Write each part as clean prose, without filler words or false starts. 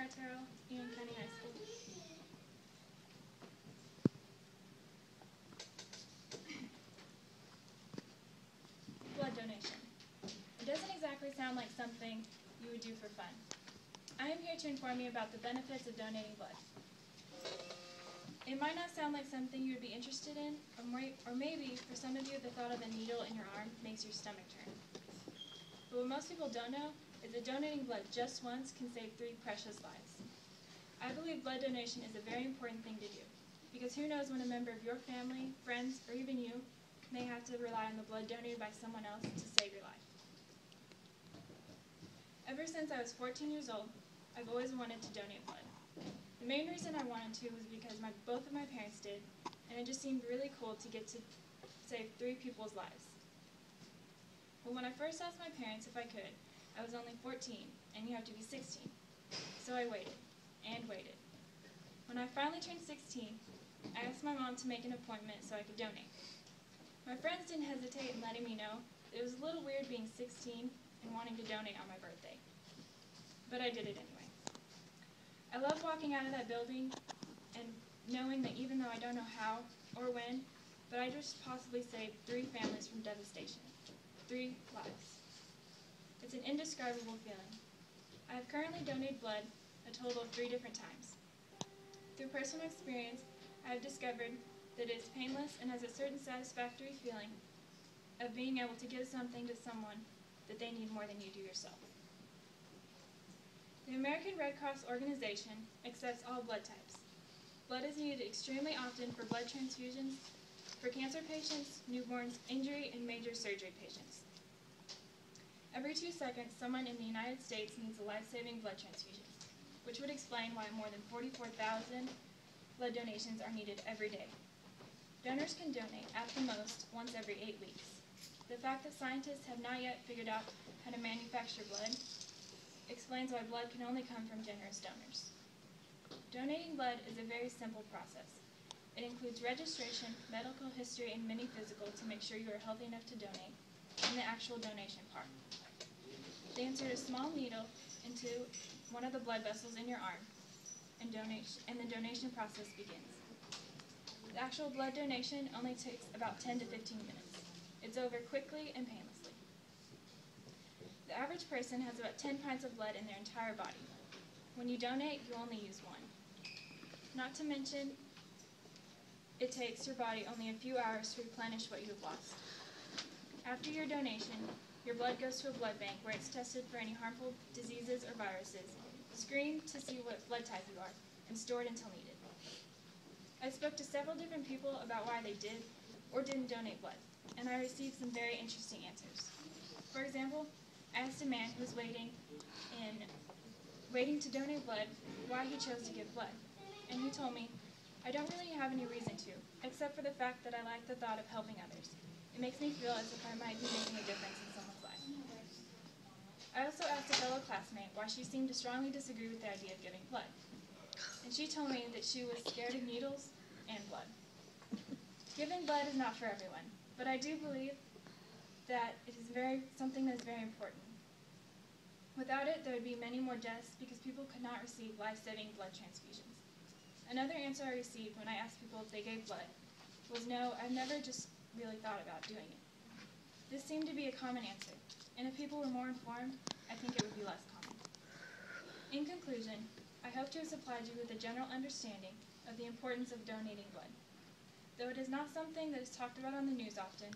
Clara Terral, Union County High School. Blood donation. It doesn't exactly sound like something you would do for fun. I am here to inform you about the benefits of donating blood. It might not sound like something you would be interested in, or maybe for some of you the thought of a needle in your arm makes your stomach turn. But what most people don't know is that donating blood just once can save 3 precious lives. I believe blood donation is a very important thing to do, because who knows when a member of your family, friends, or even you may have to rely on the blood donated by someone else to save your life. Ever since I was 14 years old, I've always wanted to donate blood. The main reason I wanted to was because both of my parents did, and it just seemed really cool to get to save 3 people's lives. But when I first asked my parents if I could, I was only 14, and you have to be 16. So I waited, and waited. When I finally turned 16, I asked my mom to make an appointment so I could donate. My friends didn't hesitate in letting me know that it was a little weird being 16 and wanting to donate on my birthday. But I did it anyway. I love walking out of that building and knowing that even though I don't know how or when, but I just possibly saved 3 families from devastation. 3 lives. It's an indescribable feeling. I have currently donated blood a total of 3 different times. Through personal experience, I have discovered that it is painless and has a certain satisfactory feeling of being able to give something to someone that they need more than you do yourself. The American Red Cross organization accepts all blood types. Blood is needed extremely often for blood transfusions, for cancer patients, newborns, injury, and major surgery patients. Every 2 seconds, someone in the United States needs a life-saving blood transfusion, which would explain why more than 44,000 blood donations are needed every day. Donors can donate at the most once every 8 weeks. The fact that scientists have not yet figured out how to manufacture blood explains why blood can only come from generous donors. Donating blood is a very simple process. It includes registration, medical history, and mini physical to make sure you are healthy enough to donate, and the actual donation part. They insert a small needle into one of the blood vessels in your arm, and the donation process begins. The actual blood donation only takes about 10 to 15 minutes. It's over quickly and painlessly. The average person has about 10 pints of blood in their entire body. When you donate, you only use 1. Not to mention, it takes your body only a few hours to replenish what you have lost. After your donation, your blood goes to a blood bank where it's tested for any harmful diseases or viruses, screened to see what blood type you are, and stored until needed. I spoke to several different people about why they did or didn't donate blood, and I received some very interesting answers. For example, I asked a man who was waiting to donate blood why he chose to give blood, and he told me, "I don't really have any reason to, except for the fact that I like the thought of helping others. It makes me feel as if I might be making a difference in someone's life." I also asked a fellow classmate why she seemed to strongly disagree with the idea of giving blood, and she told me that she was scared of needles and blood. Giving blood is not for everyone, but I do believe that it is something that is very important. Without it, there would be many more deaths because people could not receive life-saving blood transfusions. Another answer I received when I asked people if they gave blood was, "No, I've never just really thought about doing it." This seemed to be a common answer, and if people were more informed, I think it would be less common. In conclusion, I hope to have supplied you with a general understanding of the importance of donating blood. Though it is not something that is talked about on the news often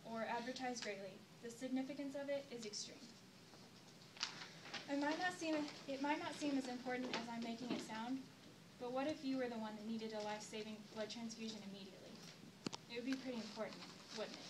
or advertised greatly, the significance of it is extreme. It might not seem as important as I'm making it sound, but what if you were the one that needed a life-saving blood transfusion immediately? It would be pretty important, wouldn't it?